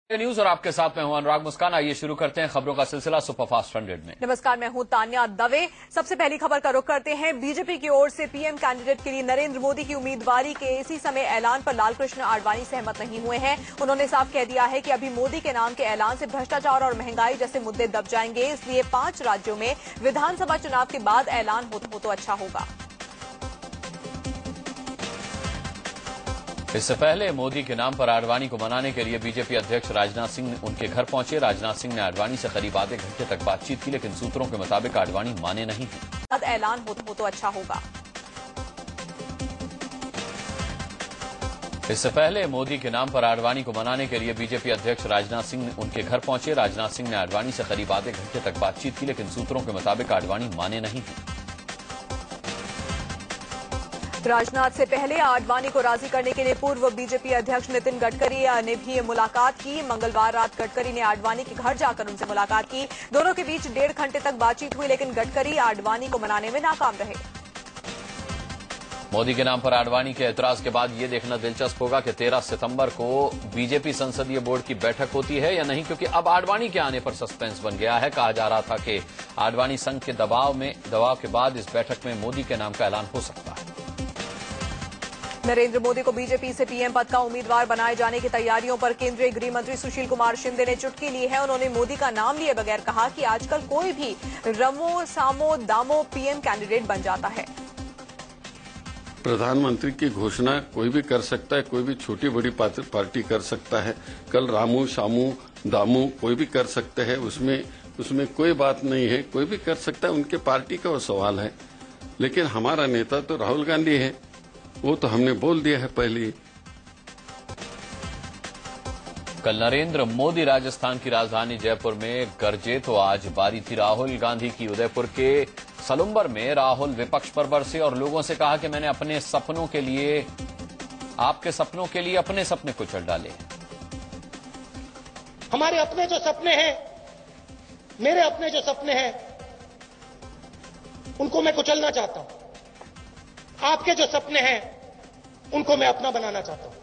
News और आपके साथ मैं हूं अनुराग मुस्कान। आइए शुरू करते हैं खबरों का सिलसिला सुपरफास्ट 100 में। नमस्कार, मैं हूं तान्या दवे। सबसे पहली खबर का रुख करते हैं। बीजेपी की ओर से पीएम कैंडिडेट के लिए नरेंद्र मोदी की उम्मीदवारी के इसी समय ऐलान पर लालकृष्ण आडवाणी सहमत नहीं हुए हैं। उन्होंने साफ कह दिया है कि अभी मोदी के नाम के ऐलान से भ्रष्टाचार और महंगाई जैसे मुद्दे दब जाएंगे, इसलिए 5 राज्यों में विधानसभा चुनाव के बाद ऐलान हो तो अच्छा होगा। इससे पहले मोदी के नाम पर आडवाणी को मनाने के लिए बीजेपी अध्यक्ष राजनाथ सिंह उनके घर पहुंचे। राजनाथ सिंह ने आडवाणी से करीब आधे घंटे तक बातचीत की, लेकिन सूत्रों के मुताबिक आडवाणी माने नहीं हैं। ऐलान हो तो अच्छा होगा। इससे पहले मोदी के नाम पर आडवाणी को मनाने के लिए बीजेपी अध्यक्ष राजनाथ सिंह उनके घर पहुंचे। राजनाथ सिंह ने आडवाणी से करीब आधे घंटे तक बातचीत की, लेकिन सूत्रों के मुताबिक आडवाणी माने नहीं हैं। राजनाथ से पहले आडवाणी को राजी करने के लिए पूर्व बीजेपी अध्यक्ष नितिन गडकरी ने भी मुलाकात की। मंगलवार रात गडकरी ने आडवाणी के घर जाकर उनसे मुलाकात की। दोनों के बीच 1.5 घंटे तक बातचीत हुई, लेकिन गडकरी आडवाणी को मनाने में नाकाम रहे। मोदी के नाम पर आडवाणी के ऐतराज के बाद ये देखना दिलचस्प होगा कि 13 सितंबर को बीजेपी संसदीय बोर्ड की बैठक होती है या नहीं, क्योंकि अब आडवाणी के आने पर सस्पेंस बन गया है। कहा जा रहा था कि आडवाणी संघ के दबाव के बाद इस बैठक में मोदी के नाम का ऐलान हो सकता है। नरेंद्र मोदी को बीजेपी से पीएम पद का उम्मीदवार बनाए जाने की तैयारियों पर केंद्रीय गृह मंत्री सुशील कुमार शिंदे ने चुटकी ली है। उन्होंने मोदी का नाम लिए बगैर कहा कि आजकल कोई भी रमो सामो दामो पीएम कैंडिडेट बन जाता है। प्रधानमंत्री की घोषणा कोई भी कर सकता है, कोई भी छोटी बड़ी पार्टी कर सकता है। कल रामू शामू दामू कोई भी कर सकते हैं, उसमें कोई बात नहीं है, कोई भी कर सकता है। उनके पार्टी का वो सवाल है, लेकिन हमारा नेता तो राहुल गांधी है, वो तो हमने बोल दिया है पहले ही। कल नरेंद्र मोदी राजस्थान की राजधानी जयपुर में गरजे तो आज बारी थी राहुल गांधी की। उदयपुर के सलुम्बर में राहुल विपक्ष पर बरसे और लोगों से कहा कि मैंने अपने सपनों के लिए, आपके सपनों के लिए अपने सपने कुचल डाले। हमारे अपने जो सपने हैं, मेरे अपने जो सपने हैं, उनको मैं कुचलना चाहता हूं। आपके जो सपने हैं, उनको मैं अपना बनाना चाहता हूं।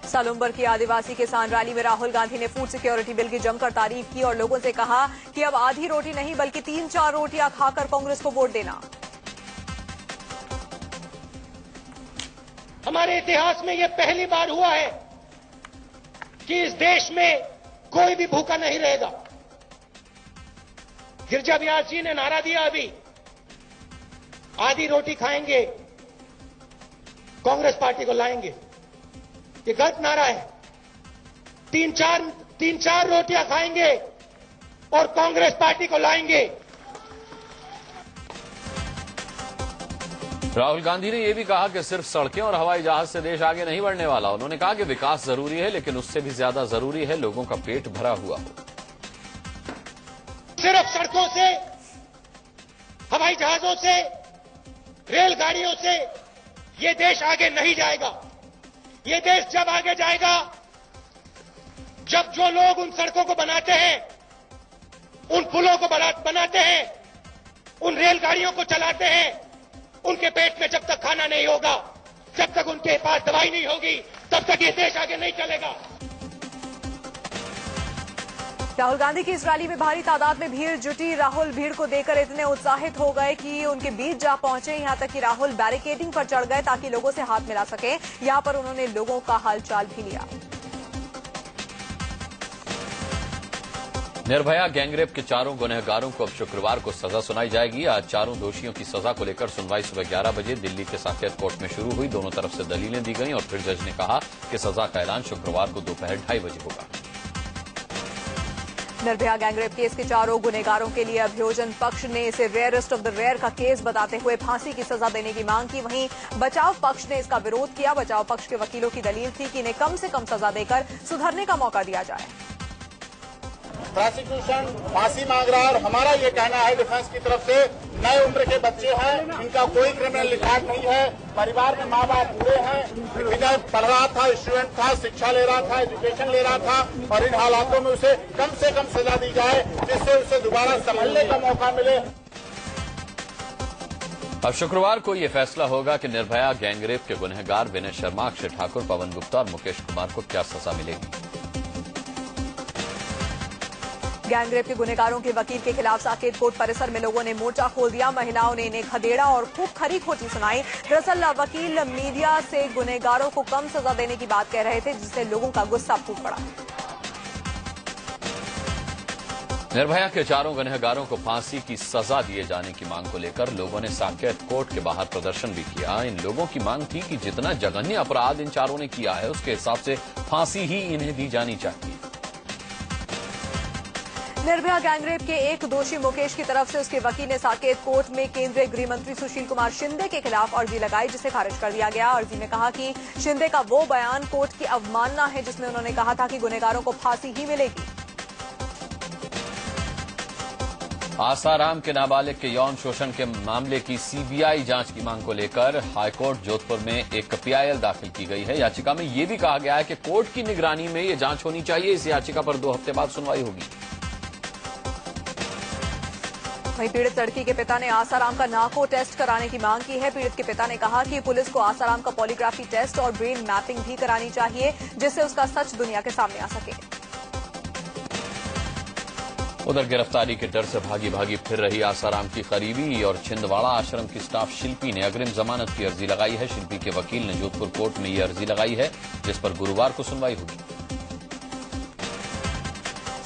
सलुम्बर की आदिवासी किसान रैली में राहुल गांधी ने फूड सिक्योरिटी बिल की जमकर तारीफ की और लोगों से कहा कि अब आधी रोटी नहीं बल्कि 3-4 रोटियां खाकर कांग्रेस को वोट देना। हमारे इतिहास में यह पहली बार हुआ है कि इस देश में कोई भी भूखा नहीं रहेगा। गिरजा व्यास जी ने नारा दिया, अभी आधी रोटी खाएंगे, कांग्रेस पार्टी को लाएंगे। ये गलत नारा है। 3-4 रोटियां खाएंगे और कांग्रेस पार्टी को लाएंगे। राहुल गांधी ने यह भी कहा कि सिर्फ सड़कें और हवाई जहाज से देश आगे नहीं बढ़ने वाला। उन्होंने कहा कि विकास जरूरी है, लेकिन उससे भी ज्यादा जरूरी है लोगों का पेट भरा हुआ हो। सिर्फ सड़कों से, हवाई जहाजों से, रेलगाड़ियों से ये देश आगे नहीं जाएगा। ये देश जब आगे जाएगा जब जो लोग उन सड़कों को बनाते हैं, उन पुलों को बनाते हैं, उन रेलगाड़ियों को चलाते हैं, उनके पेट में जब तक खाना नहीं होगा, जब तक उनके पास दवाई नहीं होगी, तब तक ये देश आगे नहीं चलेगा। राहुल गांधी की इस रैली में भारी तादाद में भीड़ जुटी। राहुल भीड़ को देखकर इतने उत्साहित हो गए कि उनके बीच जा पहुंचे। यहां तक कि राहुल बैरिकेडिंग पर चढ़ गए ताकि लोगों से हाथ मिला सके। यहां पर उन्होंने लोगों का हालचाल भी लिया। निर्भया गैंगरेप के 4 गुनहगारों को अब शुक्रवार को सजा सुनाई जाएगी। आज 4 दोषियों की सजा को लेकर सुनवाई सुबह 11 बजे दिल्ली के साकेत कोर्ट में शुरू हुई। दोनों तरफ से दलीलें दी गईं और फिर जज ने कहा कि सजा का ऐलान शुक्रवार को दोपहर 2:30 बजे होगा। निर्भया गैंगरेप केस के 4 गुनहगारों के लिए अभियोजन पक्ष ने इसे रेयरेस्ट ऑफ द रेयर का केस बताते हुए फांसी की सजा देने की मांग की। वहीं बचाव पक्ष ने इसका विरोध किया। बचाव पक्ष के वकीलों की दलील थी कि इन्हें कम से कम सजा देकर सुधरने का मौका दिया जाए। प्रोसिक्यूशन फांसी मांग रहा है और हमारा ये कहना है डिफेंस की तरफ से, नए उम्र के बच्चे हैं, इनका कोई क्रिमिनल रिकॉर्ड नहीं है, परिवार में माँ बाप पूरे हैं, विजय पढ़ रहा था, स्टूडेंट था, शिक्षा ले रहा था, एजुकेशन ले रहा था, और इन हालातों में उसे कम से कम सजा दी जाए जिससे उसे दोबारा संभलने का मौका मिले। अब शुक्रवार को यह फैसला होगा कि निर्भया गैंगरेप के गुनहगार विनय शर्मा, अक्षय ठाकुर, पवन गुप्ता और मुकेश कुमार को क्या सजा मिलेगी। गैंगरेप के गुनहगारों के वकील के खिलाफ साकेत कोर्ट परिसर में लोगों ने मोर्चा खोल दिया। महिलाओं ने इन्हें खदेड़ा और खूब खरी खोटी सुनाई। दरअसल वकील मीडिया से गुनहगारों को कम सजा देने की बात कह रहे थे, जिससे लोगों का गुस्सा फूट पड़ा। निर्भया के चारों गुनहगारों को फांसी की सजा दिए जाने की मांग को लेकर लोगों ने साकेत कोर्ट के बाहर प्रदर्शन भी किया। इन लोगों की मांग थी कि जितना जघन्य अपराध इन चारों ने किया है, उसके हिसाब से फांसी ही इन्हें दी जानी चाहिए। निर्भया गैंगरेप के एक दोषी मुकेश की तरफ से उसके वकील ने साकेत कोर्ट में केंद्रीय गृह मंत्री सुशील कुमार शिंदे के खिलाफ अर्जी लगाई, जिसे खारिज कर दिया गया। अर्जी में कहा कि शिंदे का वो बयान कोर्ट की अवमानना है जिसमें उन्होंने कहा था कि गुनहगारों को फांसी ही मिलेगी। आसाराम के नाबालिग के यौन शोषण के मामले की सीबीआई जांच की मांग को लेकर हाईकोर्ट जोधपुर में एक पीआईएल दाखिल की गई है। याचिका में यह भी कहा गया है कि कोर्ट की निगरानी में यह जांच होनी चाहिए। इस याचिका पर 2 हफ्ते बाद सुनवाई होगी। वहीं पीड़ित लड़की के पिता ने आसाराम का नार्को टेस्ट कराने की मांग की है। पीड़ित के पिता ने कहा कि पुलिस को आसाराम का पॉलीग्राफी टेस्ट और ब्रेन मैपिंग भी करानी चाहिए, जिससे उसका सच दुनिया के सामने आ सके। उधर गिरफ्तारी के डर से भागी भागी फिर रही आसाराम की करीबी और छिंदवाड़ा आश्रम की स्टाफ शिल्पी ने अग्रिम जमानत की अर्जी लगाई है। शिल्पी के वकील ने जोधपुर कोर्ट में यह अर्जी लगाई है, जिस पर गुरुवार को सुनवाई होगी।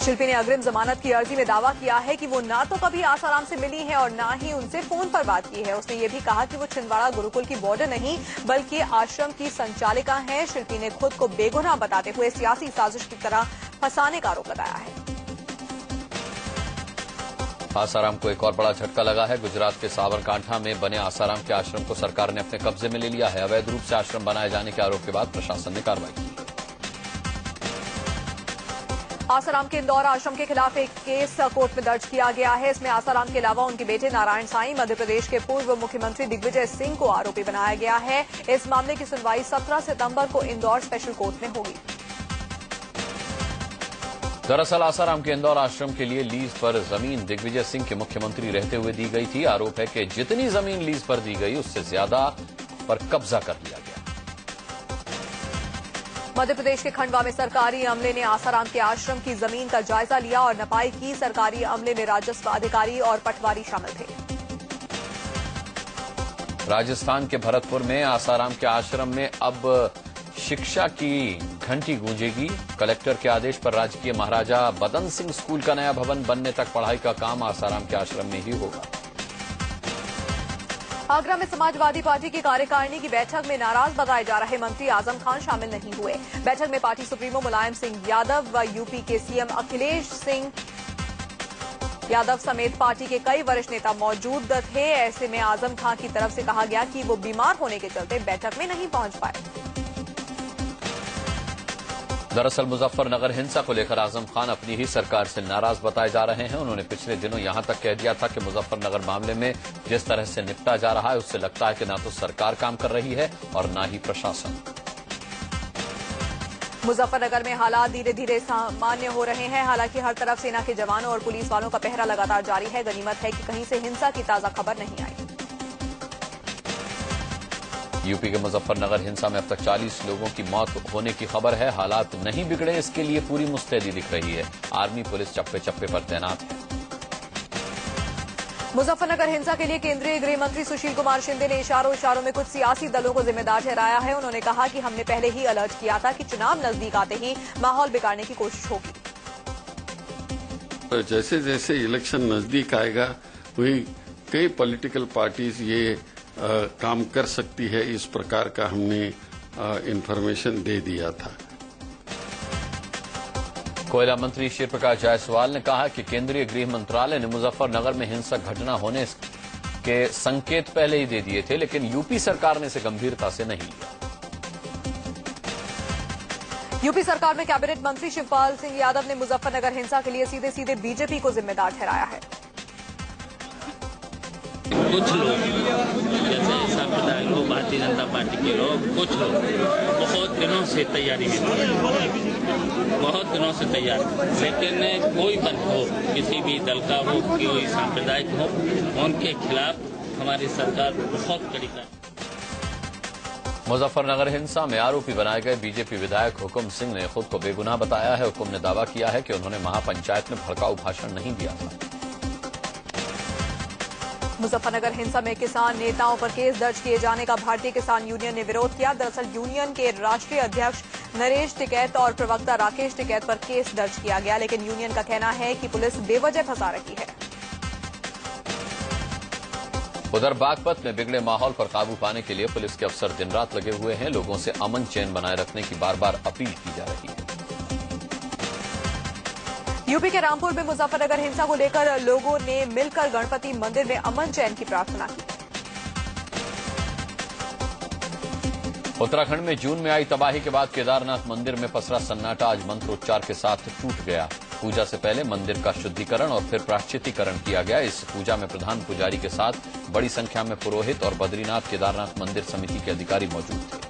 शिल्पी ने अग्रिम जमानत की अर्जी में दावा किया है कि वो ना तो कभी आसाराम से मिली है और ना ही उनसे फोन पर बात की है। उसने ये भी कहा कि वो छिंदवाड़ा गुरुकुल की वार्डन नहीं बल्कि आश्रम की संचालिका है। शिल्पी ने खुद को बेगुनाह बताते हुए सियासी साजिश की तरह फंसाने का आरोप लगाया है। आसाराम को एक और बड़ा झटका लगा है। गुजरात के साबरकांठा में बने आसाराम के आश्रम को सरकार ने अपने कब्जे में ले लिया है। अवैध रूप से आश्रम बनाए जाने के आरोप के बाद प्रशासन ने कार्रवाई की। आसाराम के इंदौर आश्रम के खिलाफ एक केस कोर्ट में दर्ज किया गया है। इसमें आसाराम के अलावा उनके बेटे नारायण साईं, मध्य प्रदेश के पूर्व मुख्यमंत्री दिग्विजय सिंह को आरोपी बनाया गया है। इस मामले की सुनवाई 17 सितंबर को इंदौर स्पेशल कोर्ट में होगी। दरअसल आसाराम के इंदौर आश्रम के लिए लीज पर जमीन दिग्विजय सिंह के मुख्यमंत्री रहते हुए दी गई थी। आरोप है कि जितनी जमीन लीज पर दी गई उससे ज्यादा पर कब्जा कर लिया गया। मध्य प्रदेश के खंडवा में सरकारी अमले ने आसाराम के आश्रम की जमीन का जायजा लिया और नपाई की। सरकारी अमले में राजस्व अधिकारी और पटवारी शामिल थे। राजस्थान के भरतपुर में आसाराम के आश्रम में अब शिक्षा की घंटी गूंजेगी। कलेक्टर के आदेश पर राजकीय महाराजा बदन सिंह स्कूल का नया भवन बनने तक पढ़ाई का काम आसाराम के आश्रम में ही होगा। आगरा में समाजवादी पार्टी की कार्यकारिणी की बैठक में नाराज बताए जा रहे मंत्री आजम खान शामिल नहीं हुए। बैठक में पार्टी सुप्रीमो मुलायम सिंह यादव व यूपी के सीएम अखिलेश सिंह यादव समेत पार्टी के कई वरिष्ठ नेता मौजूद थे। ऐसे में आजम खान की तरफ से कहा गया कि वो बीमार होने के चलते बैठक में नहीं पहुंच पाए। दरअसल मुजफ्फरनगर हिंसा को लेकर आजम खान अपनी ही सरकार से नाराज बताए जा रहे हैं। उन्होंने पिछले दिनों यहां तक कह दिया था कि मुजफ्फरनगर मामले में जिस तरह से निपटा जा रहा है उससे लगता है कि ना तो सरकार काम कर रही है और ना ही प्रशासन। मुजफ्फरनगर में हालात धीरे धीरे सामान्य हो रहे हैं। हालांकि हर तरफ सेना के जवानों और पुलिस वालों का पहरा लगातार जारी है। गनीमत है कि कहीं से हिंसा की ताजा खबर नहीं आई। यूपी के मुजफ्फरनगर हिंसा में अब तक 40 लोगों की मौत होने की खबर है। हालात नहीं बिगड़े, इसके लिए पूरी मुस्तैदी दिख रही है। आर्मी पुलिस चप्पे चप्पे पर तैनात है। मुजफ्फरनगर हिंसा के लिए केंद्रीय गृह मंत्री सुशील कुमार शिंदे ने इशारों में कुछ सियासी दलों को जिम्मेदार ठहराया है। उन्होंने कहा कि हमने पहले ही अलर्ट किया था कि चुनाव नजदीक आते ही माहौल बिगाड़ने की कोशिश होगी। जैसे जैसे इलेक्शन नजदीक आएगा वही कई पॉलिटिकल पार्टीज ये काम कर सकती है, इस प्रकार का हमने इंफॉर्मेशन दे दिया था। कोयला मंत्री श्री प्रकाश जायसवाल ने कहा कि केंद्रीय गृह मंत्रालय ने मुजफ्फरनगर में हिंसक घटना होने के संकेत पहले ही दे दिए थे, लेकिन यूपी सरकार ने इसे गंभीरता से नहीं लिया। यूपी सरकार में कैबिनेट मंत्री शिवपाल सिंह यादव ने मुजफ्फरनगर हिंसा के लिए सीधे सीधे बीजेपी को जिम्मेदार ठहराया है। कुछ लोग जैसे सांप्रदायिक लोग, भारतीय जनता पार्टी के लोग, कुछ लोग बहुत दिनों से तैयारी में थे, बहुत दिनों से तैयार, लेकिन कोई बल हो, किसी भी दल का हो, कोई सांप्रदायिक हो, उनके खिलाफ हमारी सरकार बहुत कड़ी कार्रवाई। मुजफ्फरनगर हिंसा में आरोपी बनाए गए बीजेपी विधायक हुकुम सिंह ने खुद को बेगुनाह बताया है। हुकुम ने दावा किया है कि उन्होंने महापंचायत में भड़काऊ भाषण नहीं दिया था। मुजफ्फरनगर हिंसा में किसान नेताओं पर केस दर्ज किए जाने का भारतीय किसान यूनियन ने विरोध किया। दरअसल यूनियन के राष्ट्रीय अध्यक्ष नरेश टिकैत और प्रवक्ता राकेश टिकैत पर केस दर्ज किया गया, लेकिन यूनियन का कहना है कि पुलिस बेवजह फंसा रही है। उधर बागपत में बिगड़े माहौल पर काबू पाने के लिए पुलिस के अफसर दिन रात लगे हुए हैं। लोगों से अमन चैन बनाए रखने की बार बार अपील की जा रही है। यूपी के रामपुर में मुजफ्फरनगर हिंसा को लेकर लोगों ने मिलकर गणपति मंदिर में अमन चैन की प्रार्थना की। उत्तराखंड में जून में आई तबाही के बाद केदारनाथ मंदिर में पसरा सन्नाटा आज मंत्रोच्चार के साथ टूट गया। पूजा से पहले मंदिर का शुद्धिकरण और फिर प्रायश्चितीकरण किया गया। इस पूजा में प्रधान पुजारी के साथ बड़ी संख्या में पुरोहित और बद्रीनाथ केदारनाथ मंदिर समिति के अधिकारी मौजूद थे।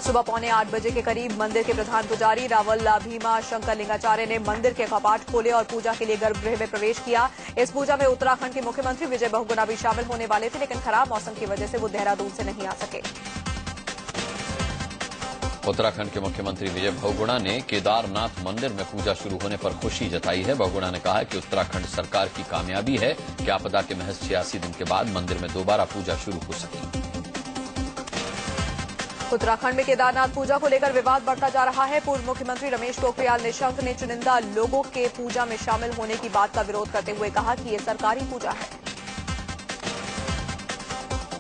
सुबह 7:45 बजे के करीब मंदिर के प्रधान पुजारी रावल भीमा शंकर लिंगाचार्य ने मंदिर के कपाट खोले और पूजा के लिए गर्भगृह में प्रवेश किया। इस पूजा में उत्तराखंड के मुख्यमंत्री विजय बहुगुणा भी शामिल होने वाले थे, लेकिन खराब मौसम की वजह से वो देहरादून से नहीं आ सके। उत्तराखंड के मुख्यमंत्री विजय बहुगुणा ने केदारनाथ मंदिर में पूजा शुरू होने पर खुशी जताई है। बहुगुणा ने कहा कि उत्तराखंड सरकार की कामयाबी है कि आपदा के महज 86 दिन के बाद मंदिर में दोबारा पूजा शुरू हो सकी। उत्तराखंड में केदारनाथ पूजा को लेकर विवाद बढ़ता जा रहा है। पूर्व मुख्यमंत्री रमेश पोखरियाल निशंक ने चुनिंदा लोगों के पूजा में शामिल होने की बात का विरोध करते हुए कहा कि ये सरकारी पूजा है।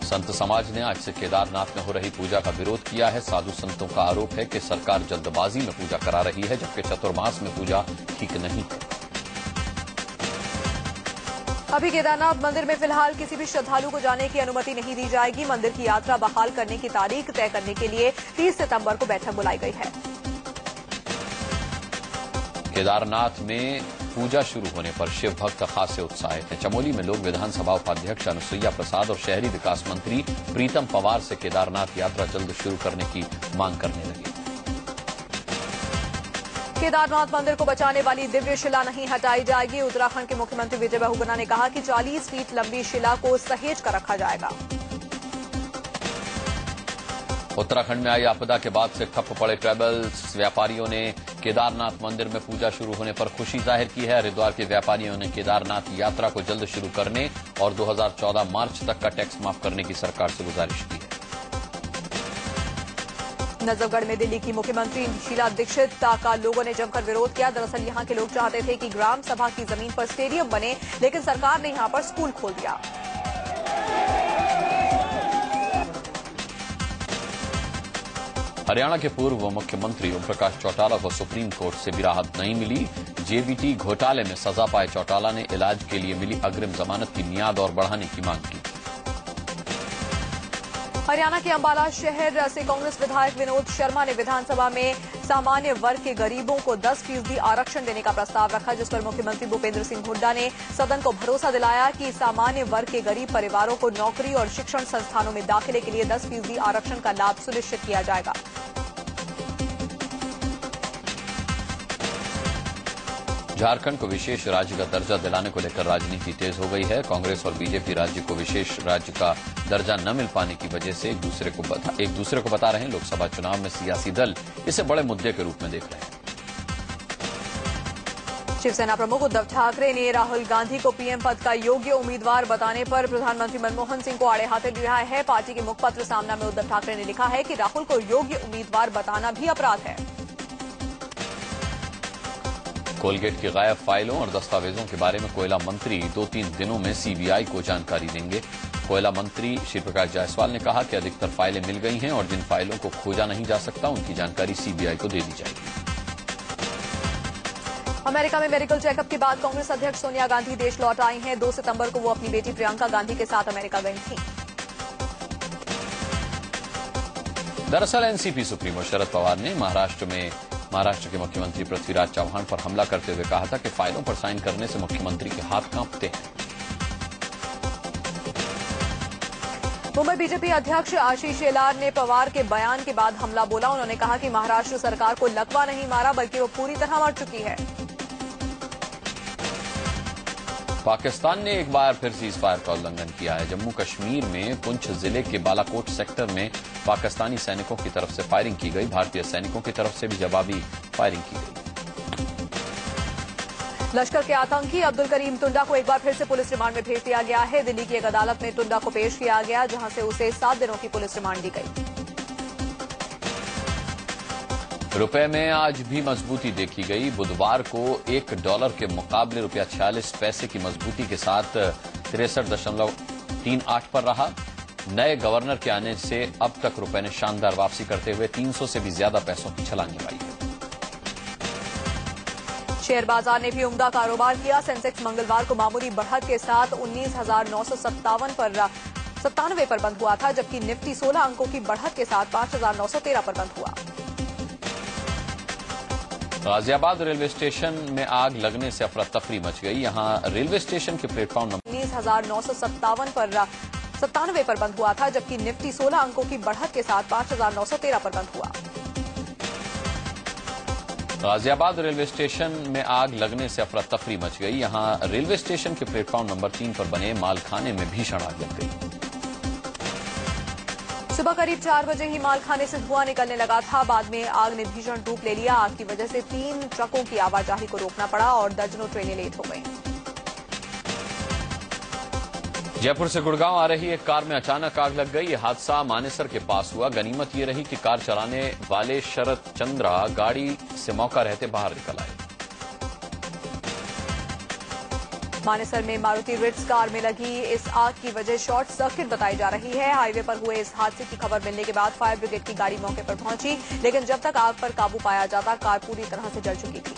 संत समाज ने आज से केदारनाथ में हो रही पूजा का विरोध किया है। साधु संतों का आरोप है कि सरकार जल्दबाजी में पूजा करा रही है, जबकि चतुर्मास में पूजा ठीक नहीं है। अभी केदारनाथ मंदिर में फिलहाल किसी भी श्रद्धालु को जाने की अनुमति नहीं दी जाएगी। मंदिर की यात्रा बहाल करने की तारीख तय करने के लिए 30 सितंबर को बैठक बुलाई गई है। केदारनाथ में पूजा शुरू होने पर शिव भक्त खासे उत्साहित हैं। चमोली में लोग विधानसभा उपाध्यक्ष अनुसुईया प्रसाद और शहरी विकास मंत्री प्रीतम पवार से केदारनाथ यात्रा जल्द शुरू करने की मांग करने लगे। केदारनाथ मंदिर को बचाने वाली दिव्य शिला नहीं हटाई जाएगी। उत्तराखंड के मुख्यमंत्री विजय बहुगुणा ने कहा कि 40 फीट लंबी शिला को सहेज कर रखा जाएगा। उत्तराखंड में आई आपदा के बाद से ठप पड़े ट्रैवल्स व्यापारियों ने केदारनाथ मंदिर में पूजा शुरू होने पर खुशी जाहिर की है। हरिद्वार के व्यापारियों ने केदारनाथ यात्रा को जल्द शुरू करने और 2014 मार्च तक का टैक्स माफ करने की सरकार से गुजारिश की है। नजफगढ़ में दिल्ली की मुख्यमंत्री शीला दीक्षित का लोगों ने जमकर विरोध किया। दरअसल यहां के लोग चाहते थे कि ग्राम सभा की जमीन पर स्टेडियम बने, लेकिन सरकार ने यहां पर स्कूल खोल दिया। हरियाणा के पूर्व मुख्यमंत्री ओम प्रकाश चौटाला को सुप्रीम कोर्ट से भी राहत नहीं मिली। जेबीटी घोटाले में सजा पाए चौटाला ने इलाज के लिए मिली अग्रिम जमानत की मियाद और बढ़ाने की मांग की। हरियाणा के अंबाला शहर से कांग्रेस विधायक विनोद शर्मा ने विधानसभा में सामान्य वर्ग के गरीबों को 10% आरक्षण देने का प्रस्ताव रखा, जिस पर मुख्यमंत्री भूपेंद्र सिंह हुड्डा ने सदन को भरोसा दिलाया कि सामान्य वर्ग के गरीब परिवारों को नौकरी और शिक्षण संस्थानों में दाखिले के लिए 10% आरक्षण का लाभ सुनिश्चित किया जाएगा। झारखंड को विशेष राज्य का दर्जा दिलाने को लेकर राजनीति तेज हो गई है। कांग्रेस और बीजेपी राज्य को विशेष राज्य का दर्जा न मिल पाने की वजह से एक दूसरे को बता रहे हैं। लोकसभा चुनाव में सियासी दल इसे बड़े मुद्दे के रूप में देख रहे हैं। शिवसेना प्रमुख उद्धव ठाकरे ने राहुल गांधी को पीएम पद का योग्य उम्मीदवार बताने पर प्रधानमंत्री मनमोहन सिंह को आड़े हाथे लिया है। पार्टी के मुखपत्र सामना में उद्धव ठाकरे ने लिखा है कि राहुल को योग्य उम्मीदवार बताना भी अपराध है। कोलगेट की गायब फाइलों और दस्तावेजों के बारे में कोयला मंत्री 2-3 दिनों में सीबीआई को जानकारी देंगे। कोयला मंत्री श्री प्रकाश जायसवाल ने कहा कि अधिकतर फाइलें मिल गई हैं और जिन फाइलों को खोजा नहीं जा सकता उनकी जानकारी सीबीआई को दे दी जाएगी। अमेरिका में मेडिकल चेकअप के बाद कांग्रेस अध्यक्ष सोनिया गांधी देश लौट आई हैं। 2 सितंबर को वो अपनी बेटी प्रियंका गांधी के साथ अमेरिका गई थीं। दरअसल एनसीपी सुप्रीमो शरद पवार ने महाराष्ट्र के मुख्यमंत्री पृथ्वीराज चौहान पर हमला करते हुए कहा था कि फाइलों पर साइन करने से मुख्यमंत्री के हाथ कांपते हैं। मुंबई बीजेपी अध्यक्ष आशीष शेलार ने पवार के बयान के बाद हमला बोला। उन्होंने कहा कि महाराष्ट्र सरकार को लकवा नहीं मारा बल्कि वो पूरी तरह मर चुकी है। पाकिस्तान ने एक बार फिर सीज फायर का उल्लंघन किया है। जम्मू कश्मीर में पुंछ जिले के बालाकोट सेक्टर में पाकिस्तानी सैनिकों की तरफ से फायरिंग की गई। भारतीय सैनिकों की तरफ से भी जवाबी फायरिंग की गई। लश्कर के आतंकी अब्दुल करीम टुंडा को एक बार फिर से पुलिस रिमांड में भेज दिया गया है। दिल्ली की एक अदालत में टुंडा को पेश किया गया, जहां से उसे 7 दिनों की पुलिस रिमांड दी गई। रुपए में आज भी मजबूती देखी गई। बुधवार को $1 के मुकाबले ₹46 की मजबूती के साथ 63.38 पर रहा। नए गवर्नर के आने से अब तक रुपए ने शानदार वापसी करते हुए 300 से भी ज्यादा पैसों की छलांग लगाई है। शेयर बाजार ने भी उम्दा कारोबार किया। सेंसेक्स मंगलवार को मामूली बढ़त के साथ 19,957 पर 97 पर बंद हुआ था, जबकि निफ्टी 16 अंकों की बढ़त के साथ 5,913 पर बंद हुआ। गाजियाबाद रेलवे स्टेशन में आग लगने से अफरा तफरी मच गई। यहां रेलवे स्टेशन के प्लेटफॉर्म नंबर 19,957 पर 97 पर बंद हुआ था, जबकि निफ्टी 16 अंकों की बढ़त के साथ 5,913 पर बंद हुआ। गाजियाबाद रेलवे स्टेशन में आग लगने से अफरा तफरी मच गई। यहां रेलवे स्टेशन के प्लेटफॉर्म नंबर 3 पर बने मालखाने में भीषण आग लग गई। सुबह करीब 4 बजे ही मालखाने से धुआं निकलने लगा था। बाद में आग ने भीषण रूप ले लिया। आग की वजह से 3 ट्रकों की आवाजाही को रोकना पड़ा और दर्जनों ट्रेनें लेट हो गईं। जयपुर से गुड़गांव आ रही एक कार में अचानक आग लग गई। यह हादसा मानेसर के पास हुआ। गनीमत ये रही कि कार चलाने वाले शरद चंद्रा गाड़ी से मौका रहते बाहर निकल आए। मानेसर में मारुति रिट्ज कार में लगी इस आग की वजह शॉर्ट सर्किट बताई जा रही है। हाईवे पर हुए इस हादसे की खबर मिलने के बाद फायर ब्रिगेड की गाड़ी मौके पर पहुंची, लेकिन जब तक आग पर काबू पाया जाता कार पूरी तरह से जल चुकी थी।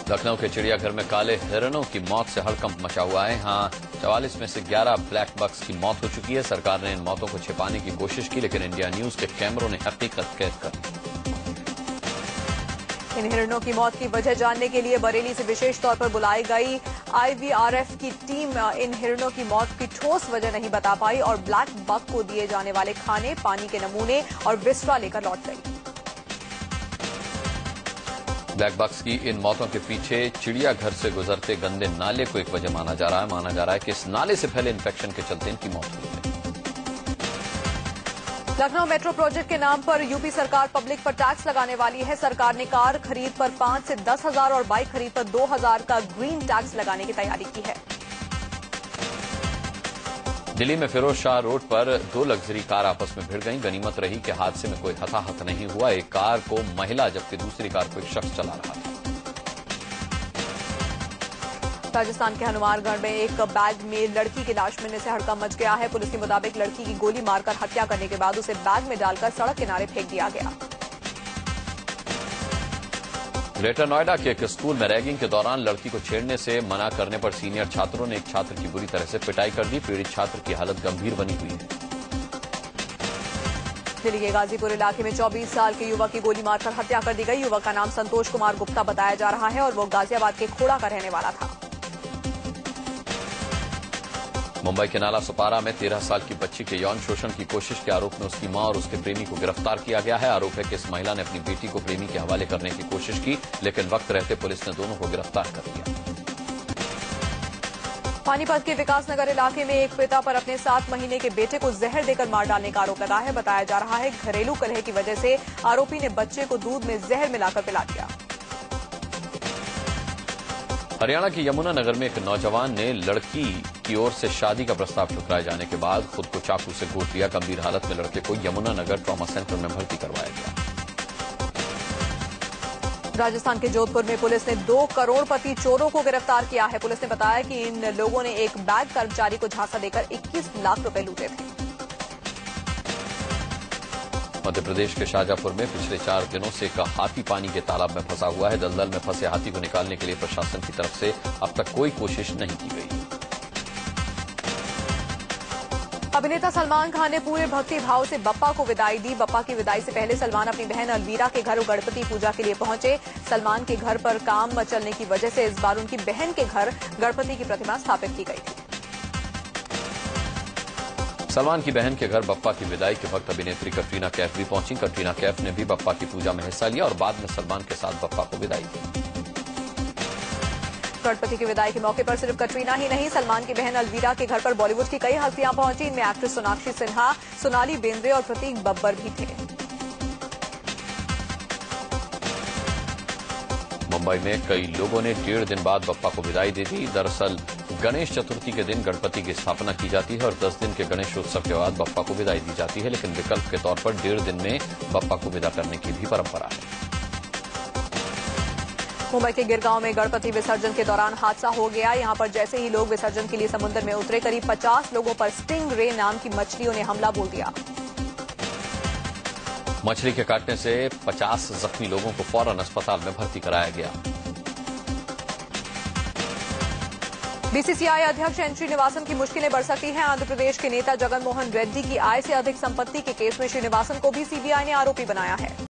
लखनऊ के चिड़ियाघर में काले हिरणों की मौत से हड़कंप मचा हुआ है। यहां 44 में से 11 ब्लैक बक्स की मौत हो चुकी है। सरकार ने इन मौतों को छिपाने की कोशिश की, लेकिन इंडिया न्यूज के कैमरों ने हकीकत कैद कर दी। इन हिरणों की मौत की वजह जानने के लिए बरेली से विशेष तौर पर बुलाई गई IVRF की टीम इन हिरणों की मौत की ठोस वजह नहीं बता पाई और ब्लैक बक को दिए जाने वाले खाने, पानी के नमूने और विस्ट्रा लेकर लौट गई। ब्लैक बक्स की इन मौतों के पीछे चिड़ियाघर से गुजरते गंदे नाले को एक वजह माना जा रहा है। माना जा रहा है कि इस नाले से फैले इन्फेक्शन के चलते इनकी मौत हुई है। लखनऊ मेट्रो प्रोजेक्ट के नाम पर यूपी सरकार पब्लिक पर टैक्स लगाने वाली है। सरकार ने कार खरीद पर 5 से 10,000 और बाइक खरीद पर 2,000 का ग्रीन टैक्स लगाने की तैयारी की है। दिल्ली में फिरोज शाह रोड पर 2 लग्जरी कार आपस में भिड़ गईं। गनीमत रही कि हादसे में कोई हताहत नहीं हुआ। एक कार को महिला जबकि दूसरी कार को एक शख्स चला रहा था। राजस्थान के हनुमानगढ़ में एक बैग में लड़की की लाश मिलने से हड़कंप मच गया है। पुलिस के मुताबिक लड़की की गोली मारकर हत्या करने के बाद उसे बैग में डालकर सड़क किनारे फेंक दिया गया। ग्रेटर नोएडा के एक स्कूल में रैगिंग के दौरान लड़की को छेड़ने से मना करने पर सीनियर छात्रों ने एक छात्र की बुरी तरह से पिटाई कर दी। पीड़ित छात्र की हालत गंभीर बनी हुई है। दिल्ली के गाजीपुर इलाके में 24 साल के युवक की गोली मारकर हत्या कर दी गई। युवक का नाम संतोष कुमार गुप्ता बताया जा रहा है और वो गाजियाबाद के खोड़ा का रहने वाला था। मुंबई के नाला सुपारा में 13 साल की बच्ची के यौन शोषण की कोशिश के आरोप में उसकी मां और उसके प्रेमी को गिरफ्तार किया गया है। आरोप है कि इस महिला ने अपनी बेटी को प्रेमी के हवाले करने की कोशिश की, लेकिन वक्त रहते पुलिस ने दोनों को गिरफ्तार कर लिया। पानीपत के विकासनगर इलाके में एक पिता पर अपने 7 महीने के बेटे को जहर देकर मार डालने का आरोप लगा है। बताया जा रहा है घरेलू कलह की वजह से आरोपी ने बच्चे को दूध में जहर मिलाकर पिला दिया। हरियाणा के यमुनानगर में एक नौजवान ने लड़की की ओर से शादी का प्रस्ताव ठुकराए जाने के बाद खुद को चाकू से गोद लिया। गंभीर हालत में लड़के को यमुनानगर ट्रॉमा सेंटर में भर्ती करवाया गया। राजस्थान के जोधपुर में पुलिस ने 2 करोड़पति चोरों को गिरफ्तार किया है। पुलिस ने बताया कि इन लोगों ने एक बैंक कर्मचारी को झांसा देकर 21 लाख रुपए लूटे थे। मध्य प्रदेश के शाहजहांपुर में पिछले 4 दिनों से एक हाथी पानी के तालाब में फंसा हुआ है। दलदल में फंसे हाथी को निकालने के लिए प्रशासन की तरफ से अब तक कोई कोशिश नहीं की गई। अभिनेता सलमान खान ने पूरे भक्ति भाव से बप्पा को विदाई दी। बप्पा की विदाई से पहले सलमान अपनी बहन अलवीरा के घर गणपति पूजा के लिए पहुंचे। सलमान के घर पर काम चलने की वजह से इस बार उनकी बहन के घर गणपति की प्रतिमा स्थापित की गई थी। सलमान की बहन के घर बप्पा की विदाई के वक्त अभिनेत्री कटरीना कैफ भी पहुंची। कटरीना कैफ ने भी बप्पा की पूजा में हिस्सा लिया और बाद में सलमान के साथ बप्पा को विदाई दी। गणपति की विदाई के मौके पर सिर्फ कटरीना ही नहीं, सलमान की बहन अलवीरा के घर पर बॉलीवुड की कई हस्तियां पहुंची। इनमें एक्ट्रेस सोनाक्षी सिन्हा, सोनाली बेंद्रे और प्रतीक बब्बर भी थे। मुंबई में कई लोगों ने 1.5 दिन बाद बप्पा को विदाई दे दी। दरअसल गणेश चतुर्थी के दिन गणपति की स्थापना की जाती है और 10 दिन के गणेशोत्सव के बाद बप्पा को विदाई दी जाती है, लेकिन विकल्प के तौर पर 1.5 दिन में बप्पा को विदा करने की भी परंपरा है। मुंबई के गिरगांव में गणपति विसर्जन के दौरान हादसा हो गया। यहां पर जैसे ही लोग विसर्जन के लिए समुद्र में उतरे, करीब 50 लोगों पर स्टिंग रे नाम की मछलियों ने हमला बोल दिया। मछली के काटने से 50 जख्मी लोगों को फौरन अस्पताल में भर्ती कराया गया। बीसीसीआई अध्यक्ष एन श्रीनिवासन की मुश्किलें बढ़ सकती हैं। आंध्र प्रदेश के नेता जगन मोहन रेड्डी की आय से अधिक संपत्ति के केस में श्रीनिवासन को भी सीबीआई ने आरोपी बनाया है।